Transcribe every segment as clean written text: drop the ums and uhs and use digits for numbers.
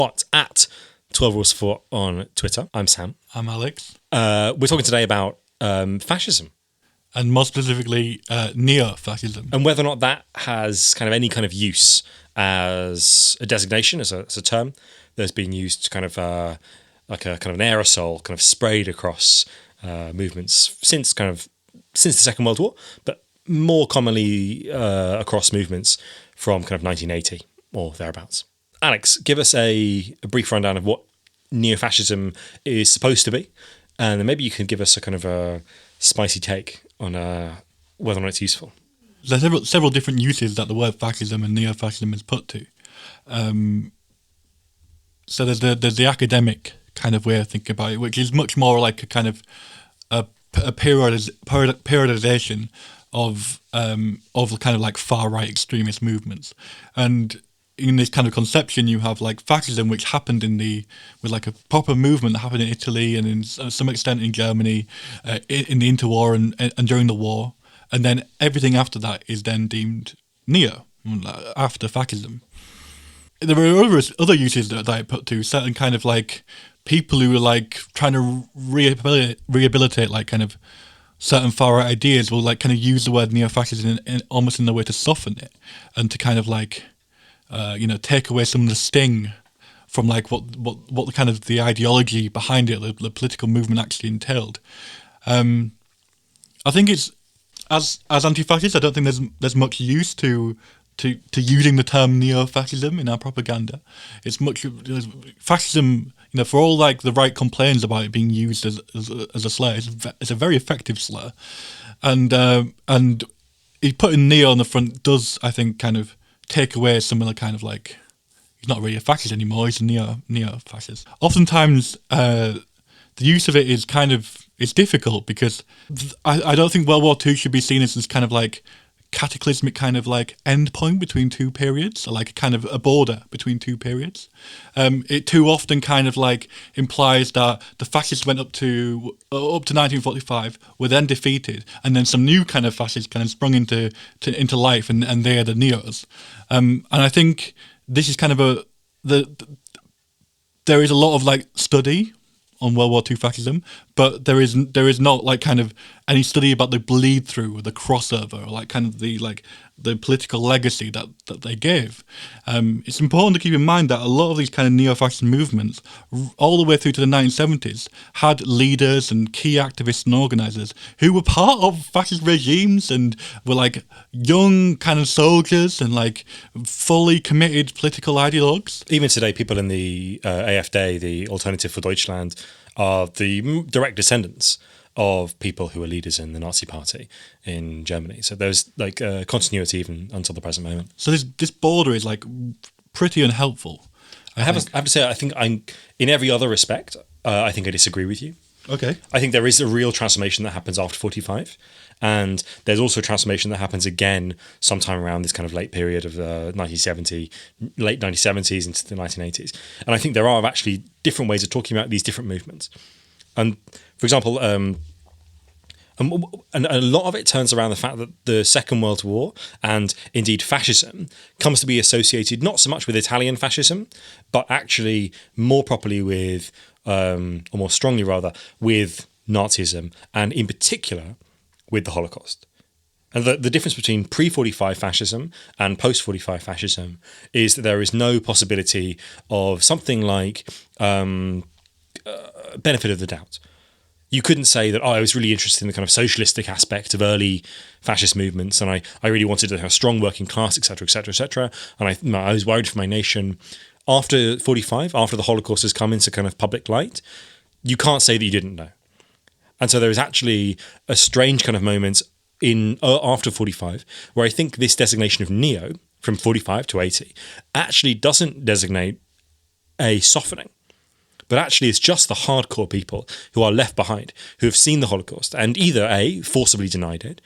but at 12 Rules for on Twitter. I'm Sam. I'm Alex. We're talking today about fascism. And more specifically, Neo-fascism. And whether or not that has kind of any kind of use as a designation, as a term that's been used kind of like a kind of an aerosol kind of sprayed across movements since the Second World War, but more commonly across movements from kind of 1980 or thereabouts. Alex, give us a brief rundown of what neo-fascism is supposed to be, and then maybe you can give us a kind of a spicy take on whether or not it's useful. There's several different uses that the word fascism and neo-fascism is put to. So there's the academic kind of way of thinking about it, which is much more like a kind of a periodization of kind of like far-right extremist movements. And in this kind of conception, you have like fascism, which happened with like a proper movement that happened in Italy and in some extent in Germany in the interwar and during the war. And then everything after that is then deemed neo, after fascism. There are other uses that I put to certain kind of like people who are like trying to rehabilitate like kind of certain far-right ideas will like kind of use the word neo-fascism almost in a way to soften it and to kind of like take away some of the sting from like what the kind of the ideology behind it, the political movement actually entailed. I think it's as anti-fascists, I don't think there's much use to using the term neo-fascism in our propaganda. It's much fascism, for all like the right complaints about it being used as a slur, it's a very effective slur, and putting neo on the front does, I think, kind of take away some of the kind of like, he's not really a fascist anymore, he's a neo-fascist. Oftentimes, the use of it is it's difficult because I don't think World War II should be seen as this kind of like cataclysmic kind of like end point between two periods, or like kind of a border between two periods. It too often kind of like implies that the fascists went up to 1945, were then defeated, and then some new kind of fascists kind of sprung into life, and they are the neos. And I think this is kind of there is a lot of like study on World War II fascism, but there is not like kind of any study about the bleed through or the crossover or like kind of the political legacy that they gave. It's important to keep in mind that a lot of these kind of neo-fascist movements, all the way through to the 1970s, had leaders and key activists and organisers who were part of fascist regimes and were like young kind of soldiers and like fully committed political ideologues. Even today, people in the AfD, the Alternative for Deutschland, are the direct descendants of people who were leaders in the Nazi Party in Germany. So there's like continuity even until the present moment. So this border is like pretty unhelpful. I have to say, I think in every other respect, I think I disagree with you. Okay. I think there is a real transformation that happens after 45. And there's also a transformation that happens again sometime around this kind of late period of late 1970s into the 1980s. And I think there are actually different ways of talking about these different movements. And for example, and a lot of it turns around the fact that the Second World War and indeed fascism comes to be associated not so much with Italian fascism, but actually more properly with, or more strongly rather, with Nazism, and in particular with the Holocaust. And the difference between pre-45 fascism and post-45 fascism is that there is no possibility of something like benefit of the doubt. You couldn't say that, I was really interested in the kind of socialistic aspect of early fascist movements, and I really wanted to have a strong working class, etc., etc., etc., and I was worried for my nation. After 45, after the Holocaust has come into kind of public light, you can't say that you didn't know. And so there is actually a strange kind of moment in after 45 where I think this designation of neo from 45 to 80 actually doesn't designate a softening, but actually it's just the hardcore people who are left behind, who have seen the Holocaust and either A, forcibly denied it,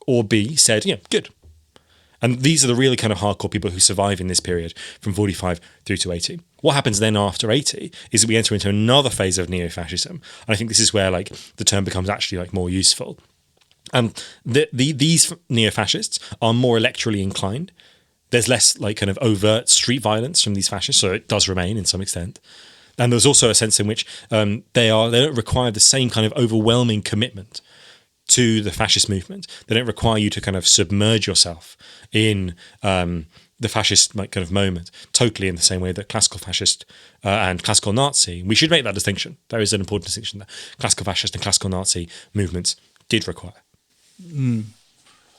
or B, said, yeah, good. And these are the really kind of hardcore people who survive in this period from 45 through to 80. What happens then after 80 is that we enter into another phase of neo-fascism. And I think this is where like the term becomes actually like more useful. And these neo-fascists are more electorally inclined There's less like kind of overt street violence from these fascists, so it does remain in some extent. And there's also a sense in which they don't require the same kind of overwhelming commitment to the fascist movement. They don't require you to kind of submerge yourself in the fascist like kind of moment totally in the same way that classical fascist and classical Nazi. We should make that distinction. There is an important distinction there. Classical fascist and classical Nazi movements did require.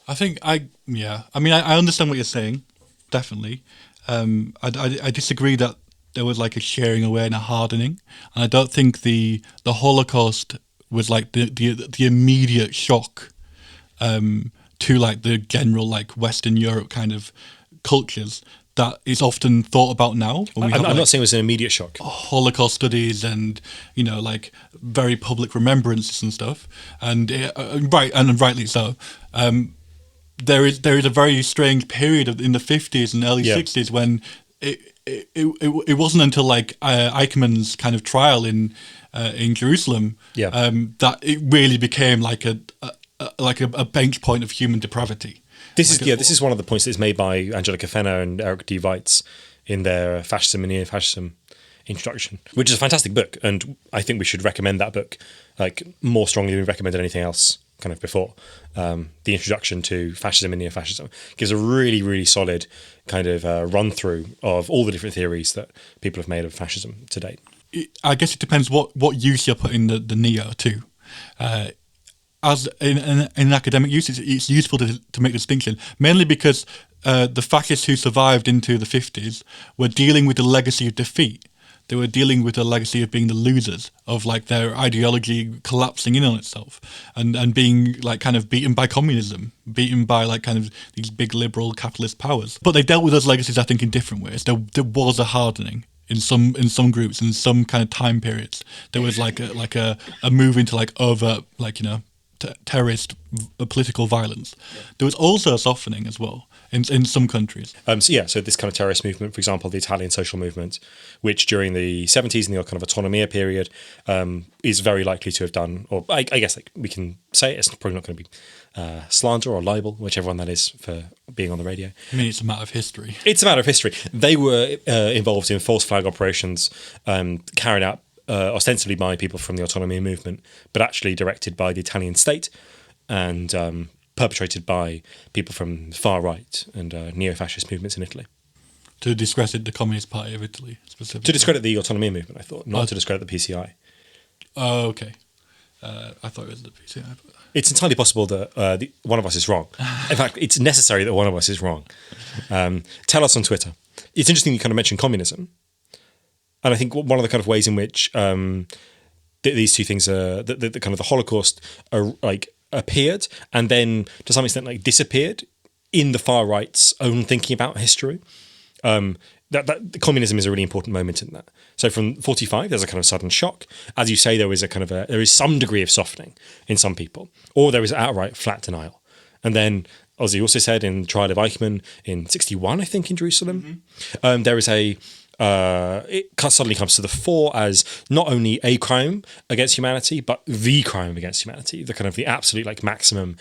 I think I understand what you're saying, definitely. I disagree that there was like a shearing away and a hardening, and I don't think the Holocaust was like the immediate shock to like the general like Western Europe kind of cultures that is often thought about now. I'm not saying it was an immediate shock. Holocaust studies and like very public remembrances and stuff, and rightly so. There is a very strange period in the 50s and early 60s when it wasn't until like Eichmann's kind of trial in Jerusalem that it really became like a bench point of human depravity. This is one of the points that's made by Angelika Fenner and Eric D. Weitz in their Fascism and Neo-fascism introduction, which is a fantastic book, and I think we should recommend that book like more strongly than we recommended anything else kind of before. The introduction to Fascism and Neo-fascism gives a really, really solid kind of run through of all the different theories that people have made of fascism to date. I guess it depends what use you're putting the neo to. As in academic use, it's useful to make the distinction, mainly because the fascists who survived into the 50s were dealing with the legacy of defeat. They were dealing with the legacy of being the losers, of like their ideology collapsing in on itself, and being like kind of beaten by communism, beaten by like kind of these big liberal capitalist powers. But they dealt with those legacies, I think, in different ways. There was a hardening in some groups, in some kind of time periods. There was like a move into like overt like terrorist political violence. There was also a softening as well in some countries. So this kind of terrorist movement, for example, the Italian social movement, which during the 70s and the kind of autonomia period is very likely to have done, or I guess like we can say it's probably not going to be slander or libel, whichever one that is for being on the radio. I mean, it's a matter of history. It's a matter of history. They were involved in false flag operations carried out ostensibly by people from the autonomy movement, but actually directed by the Italian state and perpetrated by people from the far right and neo-fascist movements in Italy. To discredit the Communist Party of Italy, specifically. To discredit the autonomy movement, I thought, not to discredit the PCI. Oh, okay. I thought it was the PCI. But... It's entirely possible that one of us is wrong. In fact, it's necessary that one of us is wrong. Tell us on Twitter. It's interesting you kind of mentioned communism. And I think one of the kind of ways in which these two things are, the kind of the Holocaust are like appeared and then to some extent like disappeared in the far right's own thinking about history. That communism is a really important moment in that. So from 45, there's a kind of sudden shock. As you say, there is some degree of softening in some people, or there is outright flat denial. And then, as you also said in the trial of Eichmann in 61, I think in Jerusalem, there is it suddenly comes to the fore as not only a crime against humanity, but the crime against humanity, the kind of the absolute like maximum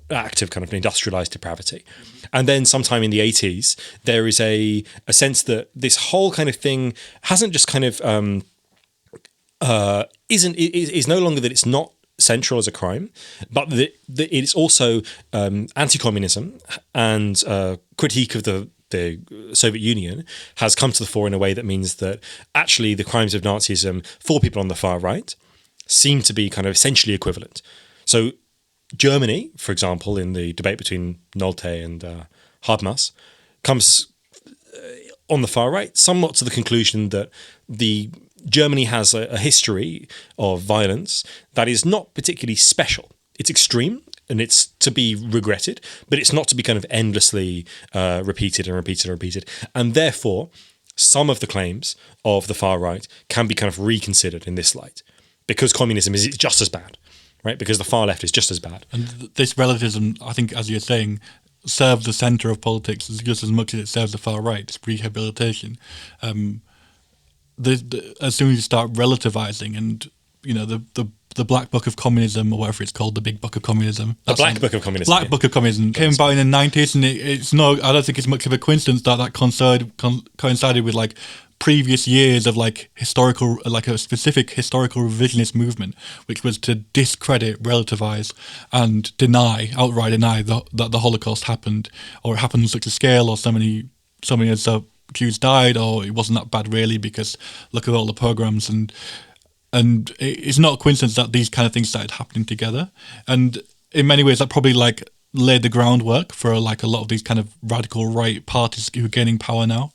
act of kind of industrialized depravity. And then sometime in the 80s, there is a sense that this whole kind of thing hasn't just kind of is no longer that it's not central as a crime, but that it's also anti-communism and critique of the Soviet Union has come to the fore in a way that means that actually the crimes of Nazism for people on the far right seem to be kind of essentially equivalent. So Germany, for example, in the debate between Nolte and Habermas, comes on the far right somewhat to the conclusion that Germany has a history of violence that is not particularly special. It's extreme and it's to be regretted, but it's not to be kind of endlessly repeated and repeated and repeated. And therefore, some of the claims of the far right can be kind of reconsidered in this light because communism is just as bad, right? Because the far left is just as bad. And this relativism, I think, as you're saying, serves the centre of politics just as much as it serves the far right. It's rehabilitation. As soon as you start relativizing and the the Black Book of Communism, or whatever it's called, the Big Book of Communism. The Black Book of Communism. Black Book of Communism came about in the 90s, and it's no, I don't think it's much of a coincidence that coincided with like previous years of like historical, like a specific historical revisionist movement, which was to discredit, relativize, and outright deny that the Holocaust happened, or it happened on such a scale, or so many as Jews died, or it wasn't that bad really, because look at all the pogroms, and it's not a coincidence that these kind of things started happening together. And in many ways that probably like laid the groundwork for like a lot of these kind of radical right parties who are gaining power now.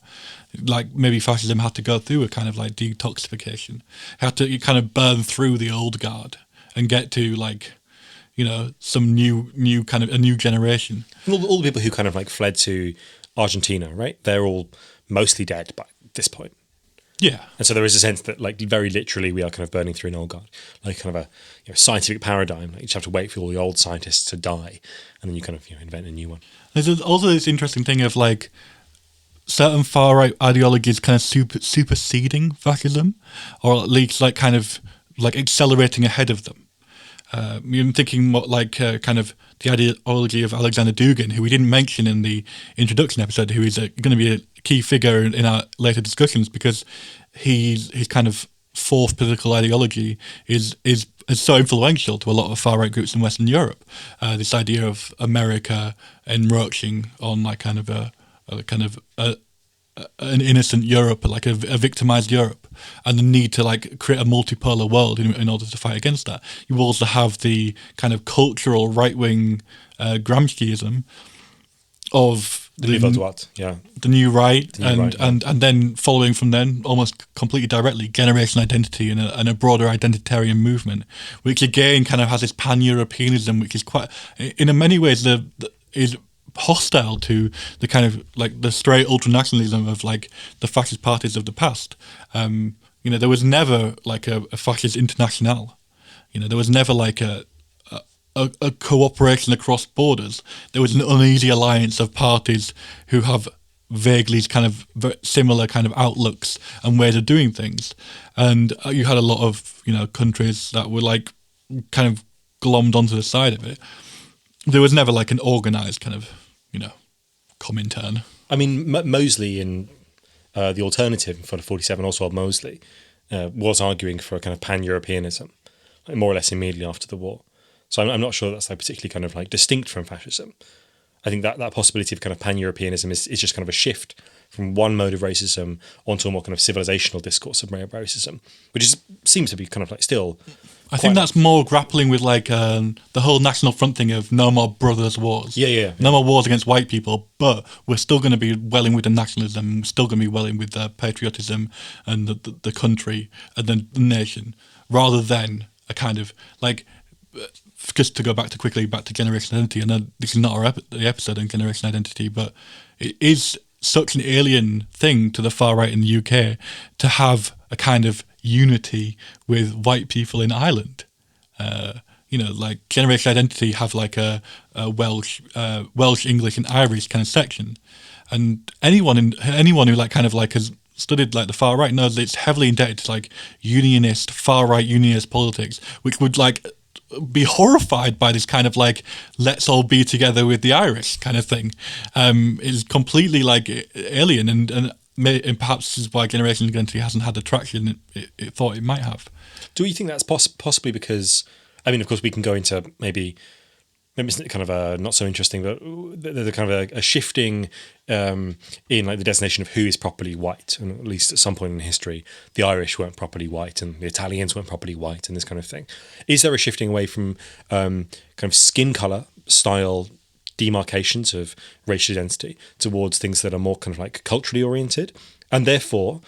Like maybe fascism had to go through a kind of like detoxification, had to kind of burn through the old guard and get to like, you know, some new kind of a new generation. All the people who kind of like fled to Argentina, right? They're all mostly dead by this point. Yeah. And so there is a sense that like very literally we are kind of burning through an old guard, like kind of a scientific paradigm. Like you just have to wait for all the old scientists to die and then you kind of invent a new one. There's also this interesting thing of like certain far right ideologies kind of superseding fascism, or at least like kind of like accelerating ahead of them. I'm thinking more like kind of the ideology of Alexander Dugin, who we didn't mention in the introduction episode, who is going to be a key figure in our later discussions, because his kind of fourth political ideology is so influential to a lot of far right groups in Western Europe. This idea of America encroaching on like kind of an innocent Europe, like a victimized Europe, and the need to like create a multipolar world in order to fight against that. You also have the kind of cultural right-wing Gramsciism of the new right, and then following from then almost completely directly generation identity and a broader identitarian movement, which again kind of has this pan-Europeanism, which is quite in many ways is hostile to the kind of like the straight ultranationalism of like the fascist parties of the past. There was never like a fascist international. There was never like a cooperation across borders. There was an uneasy alliance of parties who have vaguely kind of similar kind of outlooks and ways of doing things. And you had a lot of countries that were like kind of glommed onto the side of it. There was never like an organised kind of Comintern. I mean, Mosley in the alternative for the 47, Oswald Mosley, was arguing for a kind of pan-Europeanism, like more or less immediately after the war. So I'm not sure that's like particularly kind of like distinct from fascism. I think that possibility of kind of pan-Europeanism is just kind of a shift from one mode of racism onto a more kind of civilizational discourse of racism, which seems to be kind of like still. I think that's more grappling with like the whole National Front thing of no more brothers' wars. Yeah. No more wars against white people, but we're still going to be welling with the nationalism, we're still going to be welling with the patriotism and the country and the nation, rather than a kind of like, just to go back to generation identity, and this is not the episode on generation identity, but it is such an alien thing to the far right in the UK to have a kind of unity with white people in Ireland. Like generation identity have like a Welsh, English, and Irish kind of section, and anyone who like kind of like has studied like the far right knows that it's heavily indebted to like far right unionist politics, which would like be horrified by this kind of like let's all be together with the Irish kind of thing. Is completely like alien, and perhaps this is why generation identity hasn't had the traction it thought it might have. Do you think that's possibly because, I mean, of course we can go into maybe it's kind of a not so interesting, but the kind of a shifting in like the designation of who is properly white, and at least at some point in history, the Irish weren't properly white and the Italians weren't properly white, and this kind of thing. Is there a shifting away from kind of skin color style demarcations of racial identity towards things that are more kind of like culturally oriented, and therefore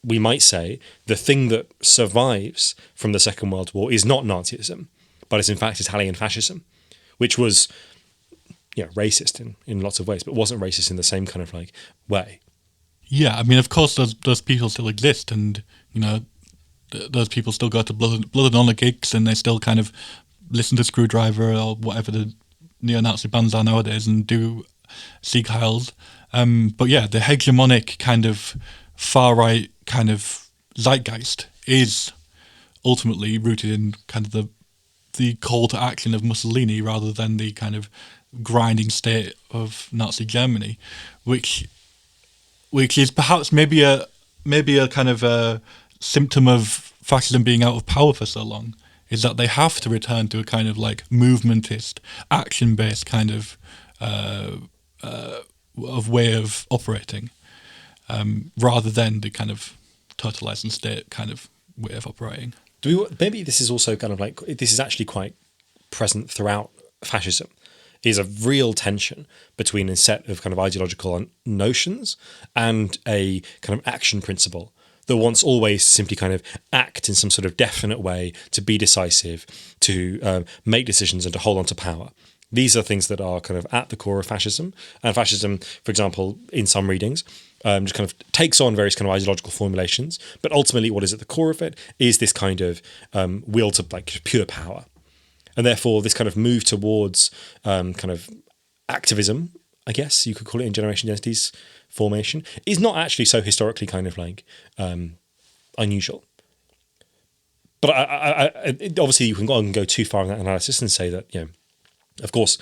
we might say the thing that survives from the Second World War is not Nazism, but is in fact Italian fascism, which was racist in lots of ways, but wasn't racist in the same kind of like way. Yeah, I mean, of course, those people still exist, and those people still go to Blood and Honor gigs, and they still kind of listen to Screwdriver or whatever the neo-Nazi bands are nowadays, and do Sieg Heils. But yeah, the hegemonic kind of far right kind of zeitgeist is ultimately rooted in kind of the call to action of Mussolini rather than the kind of grinding state of Nazi Germany, which is perhaps maybe a kind of a symptom of fascism being out of power for so long, is that they have to return to a kind of like movementist, action-based kind of way of operating, rather than the kind of totalizing state kind of way of operating. Maybe this is also kind of like, this is actually quite present throughout fascism, is a real tension between a set of kind of ideological notions and a kind of action principle that wants always to simply kind of act in some sort of definite way, to be decisive, to make decisions and to hold on to power. These are things that are kind of at the core of fascism. And fascism, for example, in some readings, just kind of takes on various kind of ideological formulations. But ultimately what is at the core of it is this kind of will to like pure power. And therefore this kind of move towards kind of activism, I guess you could call it, in generation identities formation, is not actually so historically kind of like unusual. But obviously you can go too far in that analysis and say that, you know, of course,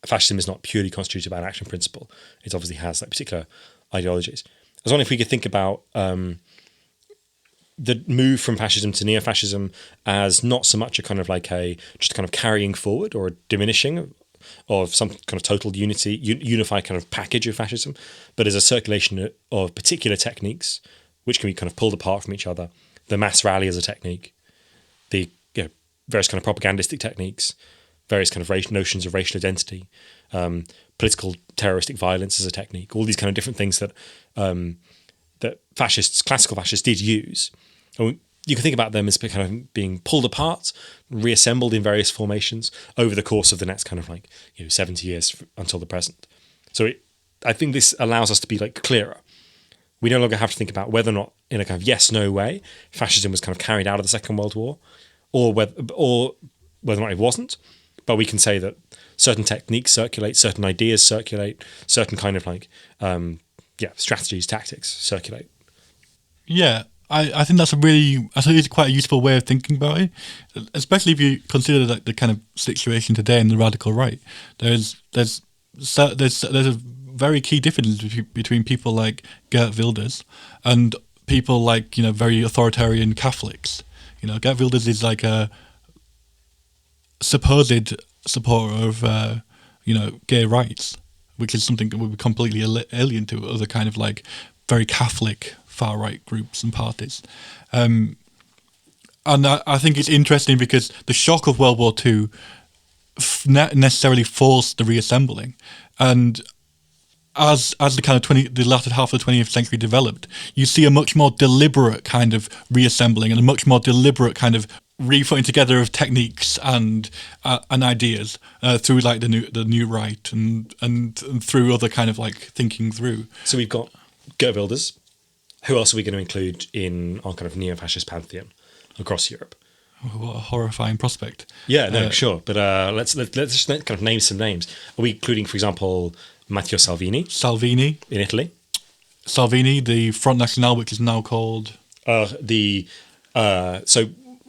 fascism is not purely constituted by an action principle. It obviously has like particular ideologies. I was wondering if we could think about the move from fascism to neo-fascism as not so much a kind of like just kind of carrying forward or a diminishing of some kind of total unified kind of package of fascism, but as a circulation of particular techniques which can be kind of pulled apart from each other. The mass rally as a technique, the various kind of propagandistic techniques, various kind of notions of racial identity, political terroristic violence as a technique, all these kind of different things that that classical fascists did use. And you can think about them as kind of being pulled apart, reassembled in various formations over the course of the next kind of 70 years until the present. So I think this allows us to be like clearer. We no longer have to think about whether or not, in a kind of yes/no way, fascism was kind of carried out of the Second World War, or whether or not it wasn't. But we can say that certain techniques circulate, certain ideas circulate, certain kind of strategies, tactics circulate. Yeah, I think I think it's quite a useful way of thinking about it, especially if you consider the kind of situation today in the radical right. There's a very key difference between people like Geert Wilders and people like very authoritarian Catholics. Geert Wilders is like a supposed supporter of gay rights, which is something that would be completely alien to other kind of like very Catholic far right groups and parties. And I think it's interesting because the shock of World War II necessarily forced the reassembling, and as the kind of the latter half of the 20th century developed, you see a much more deliberate kind of reassembling and a much more deliberate kind of re-putting together of techniques and ideas through like the new right and through other kind of like thinking through. So we've got Geert Wilders. Who else are we going to include in our kind of neo-fascist pantheon across Europe? Oh, what a horrifying prospect! Yeah, no, sure. But let's just kind of name some names. Are we including, for example, Matteo Salvini? Salvini in Italy. Salvini, the Front National, which is now called So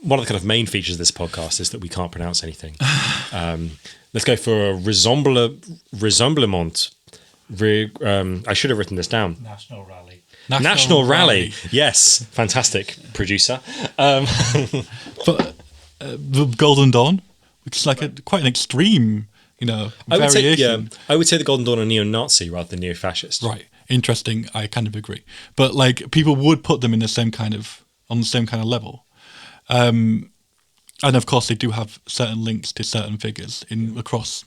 one of the kind of main features of this podcast is that we can't pronounce anything. Let's go for a Rassemblement. I should have written this down. National Rally. Yes, fantastic, producer. But the Golden Dawn, which is like quite an extreme, variation. I would say the Golden Dawn are neo-Nazi rather than neo-fascist. Right, interesting. I kind of agree, but like people would put them in the same kind of level, and of course they do have certain links to certain figures across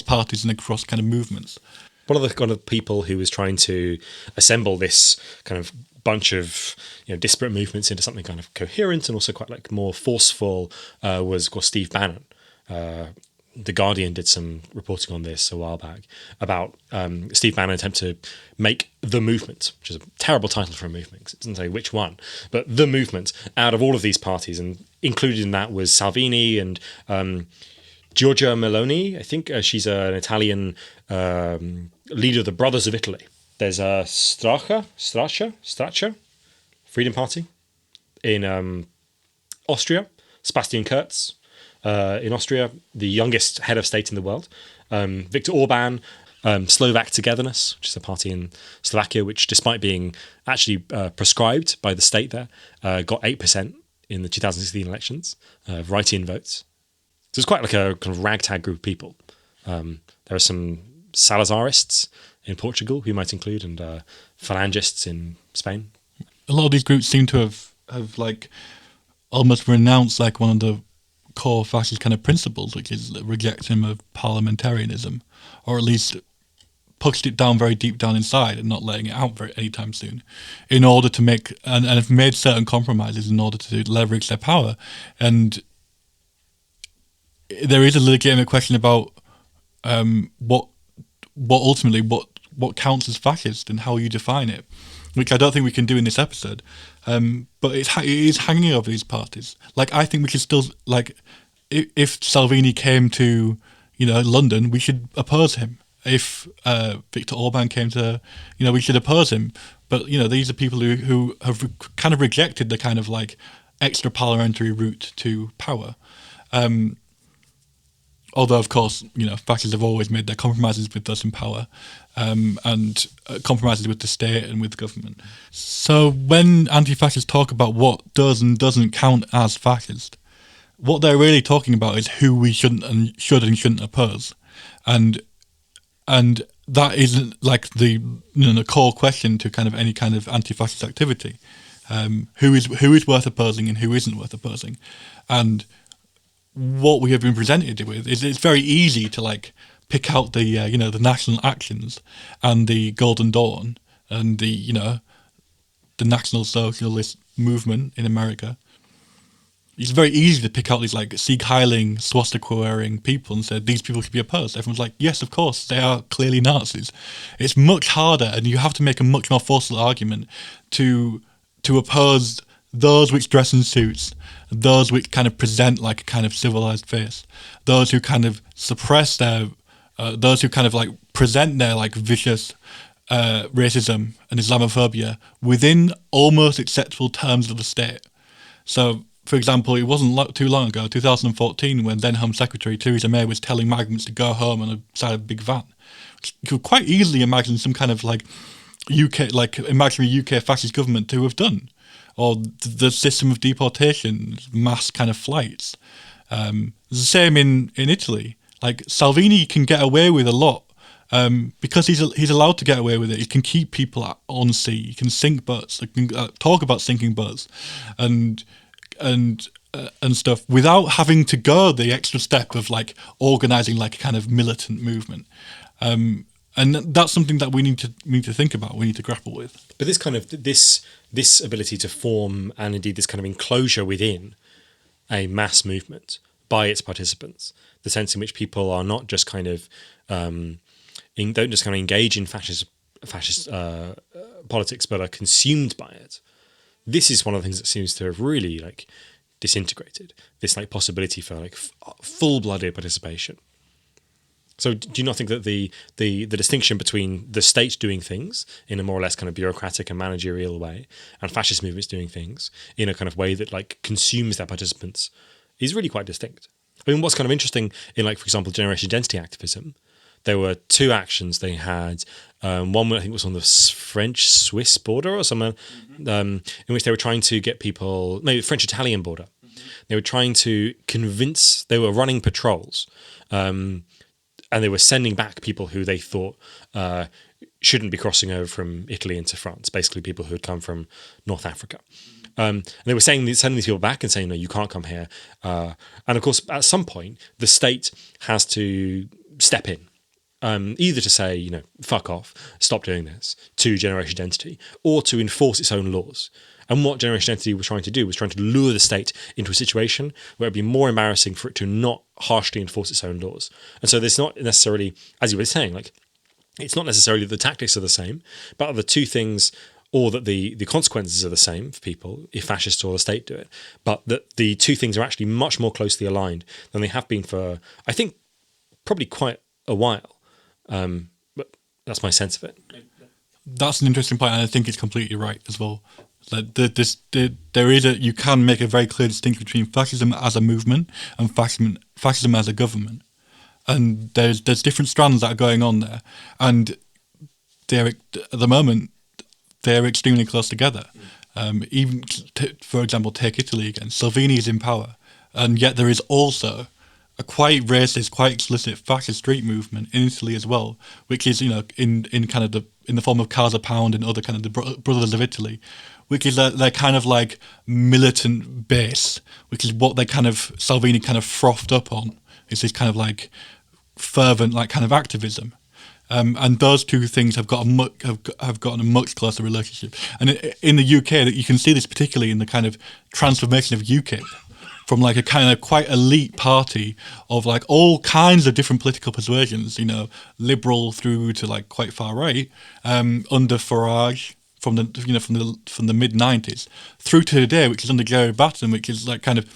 parties and across kind of movements. One of the kind of people who was trying to assemble this kind of bunch of disparate movements into something kind of coherent and also quite like more forceful was, of course, Steve Bannon. The Guardian did some reporting on this a while back about Steve Bannon's attempt to make the movement, which is a terrible title for a movement because it doesn't say which one, but the movement out of all of these parties, and included in that was Salvini and Giorgia Meloni. I think she's an Italian leader of the Brothers of Italy. There's Straccia, Freedom Party in Austria, Sebastian Kurz, in Austria, the youngest head of state in the world, Viktor Orban, Slovak Togetherness, which is a party in Slovakia, which, despite being actually prescribed by the state there, got 8% in the 2016 elections, write-in votes. So it's quite like a kind of ragtag group of people. There are some Salazarists in Portugal, who might include, and Phalangists in Spain. A lot of these groups seem to have like almost renounced like one of the core fascist kind of principles, which is the rejection of parliamentarism, or at least pushed it down very deep down inside and not letting it out anytime soon, in order to make and have made certain compromises in order to leverage their power. And there is a legitimate question about what ultimately what counts as fascist and how you define it, which I don't think we can do in this episode. But it is hanging over these parties. Like, I think we should still, like, if Salvini came to, London, we should oppose him. If Viktor Orban came to, we should oppose him. But, these are people who have kind of rejected the kind of, like, extra parliamentary route to power. Although, of course, fascists have always made their compromises with those in power, and compromises with the state and with government. So when anti-fascists talk about what does and doesn't count as fascist, what they're really talking about is who we should and shouldn't oppose, and that isn't like the core question to kind of any kind of anti-fascist activity. Who is worth opposing and who isn't worth opposing, and what we have been presented with is it's very easy to like pick out the the national actions and the Golden Dawn and the National Socialist movement in America. It's very easy to pick out these like Sieg-heiling, swastika-wearing people and say these people should be opposed. Everyone's like, yes, of course, they are clearly Nazis. It's much harder, and you have to make a much more forceful argument to oppose those which dress in suits, those which kind of present like a kind of civilized face, those who kind of suppress their, those who kind of like present their like vicious racism and Islamophobia within almost acceptable terms of the state. So, for example, it wasn't too long ago, 2014, when then Home Secretary Theresa May was telling migrants to go home on the side of a big van. You could quite easily imagine some kind of like imaginary UK fascist government to have done. Or the system of deportation, mass kind of flights. The same in Italy. Like, Salvini can get away with a lot because he's allowed to get away with it. He can keep people on sea. He can sink boats. He can talk about sinking boats and stuff without having to go the extra step of like organising like a kind of militant movement. And that's something that we need to think about. We need to grapple with. But this kind of this ability to form, and indeed this kind of enclosure within a mass movement by its participants, the sense in which people are not just kind of don't just kind of engage in fascist politics, but are consumed by it. This is one of the things that seems to have really like disintegrated this like possibility for like full-blooded participation. So do you not think that the distinction between the state doing things in a more or less kind of bureaucratic and managerial way and fascist movements doing things in a kind of way that like consumes their participants is really quite distinct? I mean, what's kind of interesting in, like, for example, generation identity activism, there were two actions they had. One, I think, was on the French-Swiss border or somewhere, in which they were trying to get people, maybe French-Italian border. They were trying to convince, they were running patrols, and they were sending back people who they thought shouldn't be crossing over from Italy into France, basically people who had come from North Africa. And they were sending these people back and saying, no, you can't come here. And of course, at some point, the state has to step in, either to say, fuck off, stop doing this, to generation identity, or to enforce its own laws. And what generation identity was trying to do was trying to lure the state into a situation where it'd be more embarrassing for it to not harshly enforce its own laws. And so there's not necessarily, as you were saying, like, it's not necessarily that the tactics are the same, but the two things, or that the consequences are the same for people if fascists or the state do it, but that the two things are actually much more closely aligned than they have been for, I think, probably quite a while. But that's my sense of it. That's an interesting point, and I think it's completely right as well. Like there is you can make a very clear distinction between fascism as a movement and fascism as a government, and there's different strands that are going on there, and they're at the moment they're extremely close together. Even for example, take Italy again. Salvini is in power, and yet there is also a quite racist, quite explicit fascist street movement in Italy as well, which is in kind of in the form of Casa Pound and other kind of the Brothers of Italy, which is their kind of like militant base, which is what they kind of Salvini kind of frothed up on. It's this kind of like fervent like kind of activism. And those two things have got have gotten a much closer relationship. And in the UK, that you can see this particularly in the kind of transformation of UKIP from like a kind of quite elite party of like all kinds of different political persuasions, liberal through to like quite far right, under Farage from the mid 90s through to today, which is under Jerry Batten, which is like kind of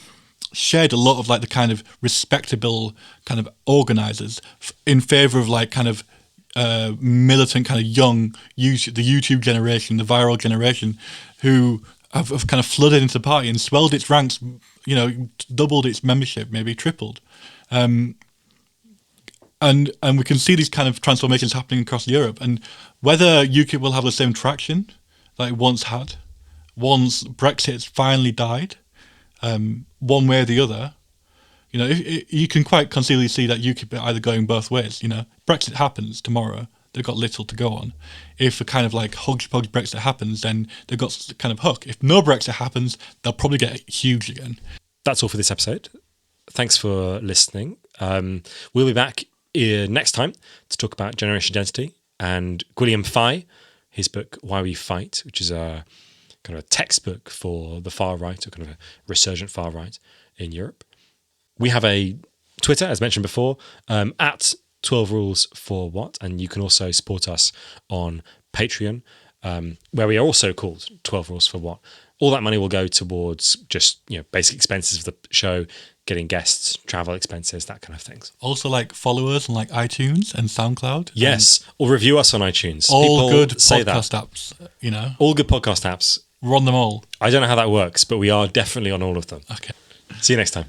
shared a lot of like the kind of respectable kind of organisers in favour of like kind of militant kind of young the YouTube generation, the viral generation, who have kind of flooded into the party and swelled its ranks, doubled its membership, maybe tripled, and we can see these kind of transformations happening across Europe. And whether UKIP will have the same traction that it once had, once Brexit has finally died, one way or the other. You can quite conceivably see that UKIP are either going both ways. Brexit happens tomorrow, they've got little to go on. If a kind of like hodgepodge Brexit happens, then they've got kind of hook. If no Brexit happens, they'll probably get huge again. That's all for this episode. Thanks for listening. We'll be back next time to talk about generation identity and William Fay, his book Why We Fight, which is a kind of a textbook for the far right, or kind of a resurgent far right in Europe. We have a Twitter, as mentioned before, at 12 Rules for What, and you can also support us on Patreon, where we are also called 12 Rules for What. All that money will go towards just basic expenses of the show, getting guests, travel expenses, that kind of things. Also, like followers on like iTunes and SoundCloud. Yes, or review us on iTunes. All People good say podcast that. apps. All good podcast apps. We're on them all. I don't know how that works, but we are definitely on all of them. Okay. See you next time.